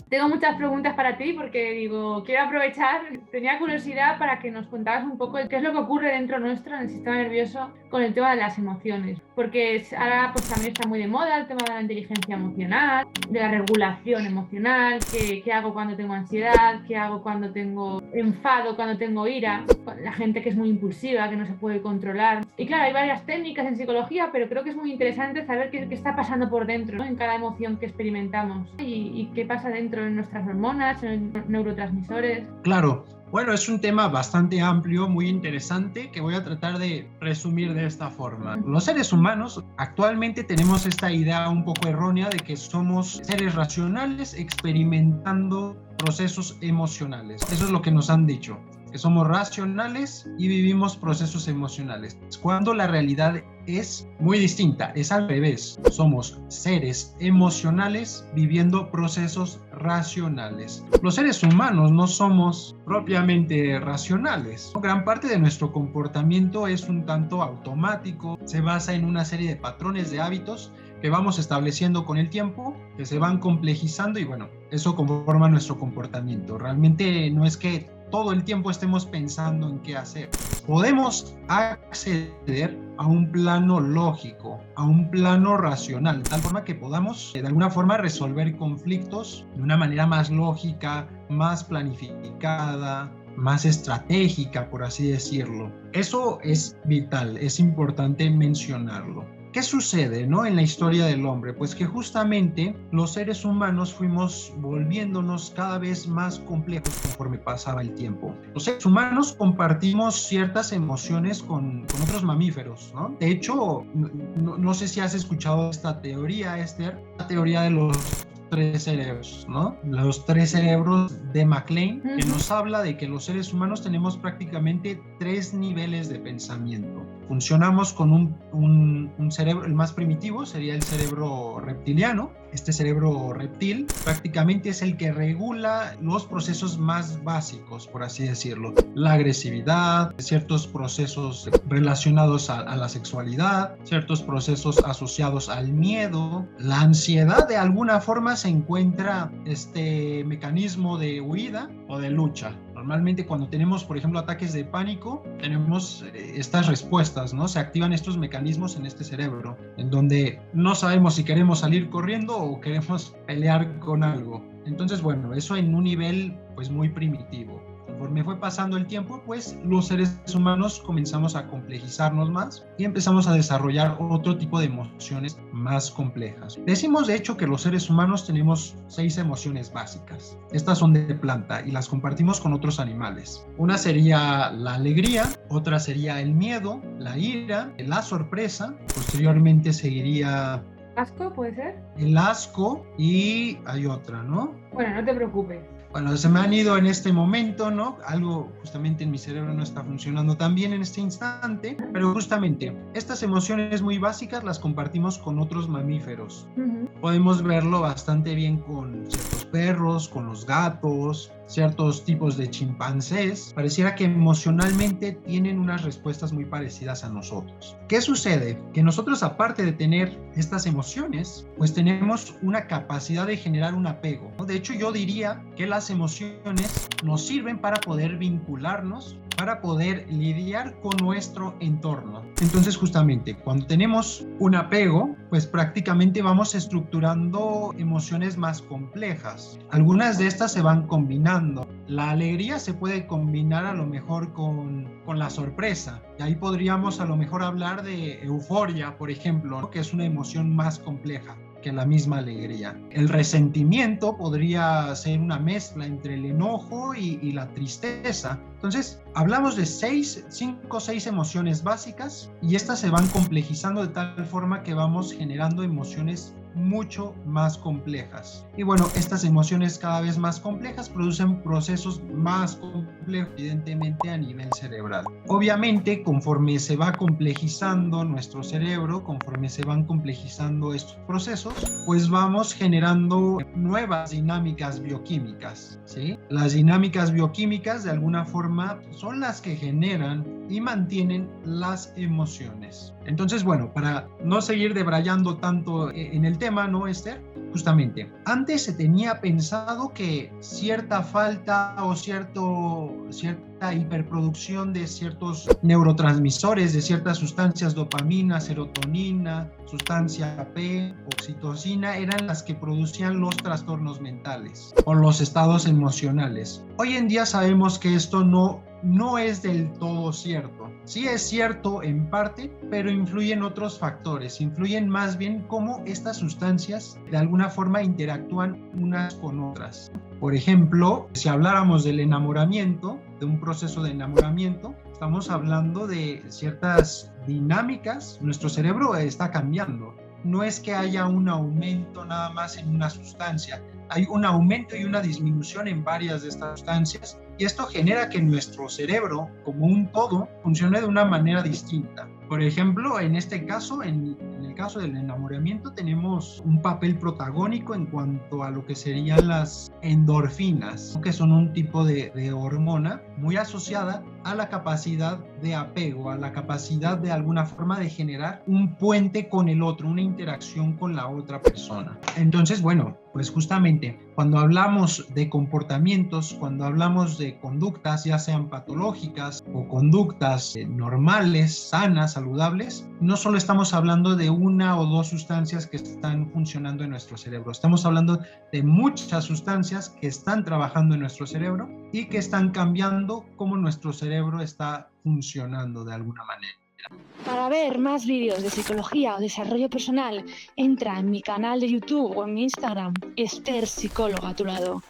Tengo muchas preguntas para ti porque digo, quiero aprovechar, tenía curiosidad para que nos contaras un poco qué es lo que ocurre dentro nuestro en el sistema nervioso con el tema de las emociones, porque ahora pues también está muy de moda el tema de la inteligencia emocional, de la regulación emocional, qué hago cuando tengo ansiedad, qué hago cuando tengo enfado, cuando tengo ira, la gente que es muy impulsiva, que no se puede controlar. Y claro, hay varias técnicas en psicología, pero creo que es muy interesante saber qué está pasando por dentro, ¿no? En cada emoción que experimentamos y qué pasa dentro en nuestras hormonas, en neurotransmisores. Claro, bueno, es un tema bastante amplio, muy interesante, que voy a tratar de resumir de esta forma. Los seres humanos actualmente tenemos esta idea un poco errónea de que somos seres racionales experimentando procesos emocionales. Eso es lo que nos han dicho, que somos racionales y vivimos procesos emocionales, cuando la realidad es muy distinta, es al revés. Somos seres emocionales viviendo procesos racionales. Los seres humanos no somos propiamente racionales. Gran parte de nuestro comportamiento es un tanto automático, se basa en una serie de patrones de hábitos que vamos estableciendo con el tiempo, que se van complejizando y bueno, eso conforma nuestro comportamiento. Realmente no es que todo el tiempo estemos pensando en qué hacer. Podemos acceder a un plano lógico, a un plano racional, de tal forma que podamos de alguna forma resolver conflictos de una manera más lógica, más planificada, más estratégica, por así decirlo. Eso es vital, es importante mencionarlo. ¿Qué sucede, no, en la historia del hombre? Pues que justamente los seres humanos fuimos volviéndonos cada vez más complejos conforme pasaba el tiempo. Los seres humanos compartimos ciertas emociones con otros mamíferos, ¿no? De hecho, no sé si has escuchado esta teoría, Esther, la teoría de los tres cerebros, ¿no? Los tres cerebros de MacLean, que nos habla de que los seres humanos tenemos prácticamente tres niveles de pensamiento. Funcionamos con un cerebro, el más primitivo sería el cerebro reptiliano. Este cerebro reptil prácticamente es el que regula los procesos más básicos, por así decirlo. La agresividad, ciertos procesos relacionados a la sexualidad, ciertos procesos asociados al miedo. La ansiedad de alguna forma se encuentra este mecanismo de huida o de lucha. Normalmente cuando tenemos, por ejemplo, ataques de pánico, tenemos estas respuestas, ¿no? Se activan estos mecanismos en este cerebro, en donde no sabemos si queremos salir corriendo o queremos pelear con algo. Entonces, bueno, eso en un nivel pues muy primitivo. Conforme fue pasando el tiempo, pues los seres humanos comenzamos a complejizarnos más y empezamos a desarrollar otro tipo de emociones más complejas. Decimos de hecho que los seres humanos tenemos 6 emociones básicas. Estas son de planta y las compartimos con otros animales. Una sería la alegría, otra sería el miedo, la ira, la sorpresa, posteriormente seguiría ¿Asco puede ser? el asco y hay otra, ¿no? Bueno, no te preocupes. Bueno, se me han ido en este momento, ¿no? Algo justamente en mi cerebro no está funcionando tan bien en este instante, pero justamente estas emociones muy básicas las compartimos con otros mamíferos. Podemos verlo bastante bien con ciertos perros, con los gatos, ciertos tipos de chimpancés. Pareciera que emocionalmente tienen unas respuestas muy parecidas a nosotros. ¿Qué sucede? Que nosotros, aparte de tener estas emociones, pues tenemos una capacidad de generar un apego, ¿no? De hecho, yo diría que las emociones nos sirven para poder vincularnos, para poder lidiar con nuestro entorno. Entonces, justamente, cuando tenemos un apego, pues prácticamente vamos estructurando emociones más complejas. Algunas de estas se van combinando. La alegría se puede combinar a lo mejor con la sorpresa. Y ahí podríamos a lo mejor hablar de euforia, por ejemplo, ¿no? Que es una emoción más compleja que la misma alegría. El resentimiento podría ser una mezcla entre el enojo y la tristeza. Entonces, hablamos de 5 o 6 emociones básicas y estas se van complejizando de tal forma que vamos generando emociones mucho más complejas. Y bueno, estas emociones cada vez más complejas producen procesos más complejos, evidentemente a nivel cerebral. Obviamente, conforme se va complejizando nuestro cerebro, conforme se van complejizando estos procesos, pues vamos generando nuevas dinámicas bioquímicas, ¿sí? Las dinámicas bioquímicas de alguna forma forma son las que generan y mantienen las emociones. Entonces, bueno, para no seguir debrayando tanto en el tema, ¿no, Esther? Justamente, antes se tenía pensado que cierta falta o cierta hiperproducción de ciertos neurotransmisores, de ciertas sustancias, dopamina, serotonina, sustancia P, oxitocina, eran las que producían los trastornos mentales o los estados emocionales. Hoy en día sabemos que esto no es del todo cierto. Sí es cierto en parte, pero influyen otros factores. Influyen más bien cómo estas sustancias de alguna forma interactúan unas con otras. Por ejemplo, si habláramos del enamoramiento, de un proceso de enamoramiento, estamos hablando de ciertas dinámicas. Nuestro cerebro está cambiando. No es que haya un aumento nada más en una sustancia, hay un aumento y una disminución en varias de estas sustancias, y esto genera que nuestro cerebro, como un todo, funcione de una manera distinta. Por ejemplo, en este caso, en el caso del enamoramiento, tenemos un papel protagónico en cuanto a lo que serían las endorfinas, que son un tipo de hormona muy asociada a la capacidad de apego, a la capacidad de alguna forma de generar un puente con el otro, una interacción con la otra persona. Entonces, bueno, pues justamente cuando hablamos de comportamientos, cuando hablamos de conductas, ya sean patológicas o conductas normales, sanas, saludables, no solo estamos hablando de una o dos sustancias que están funcionando en nuestro cerebro, estamos hablando de muchas sustancias que están trabajando en nuestro cerebro y que están cambiando cómo nuestro cerebro está funcionando de alguna manera. Para ver más vídeos de psicología o desarrollo personal, entra en mi canal de YouTube o en mi Instagram, Esther Psicóloga a tu lado.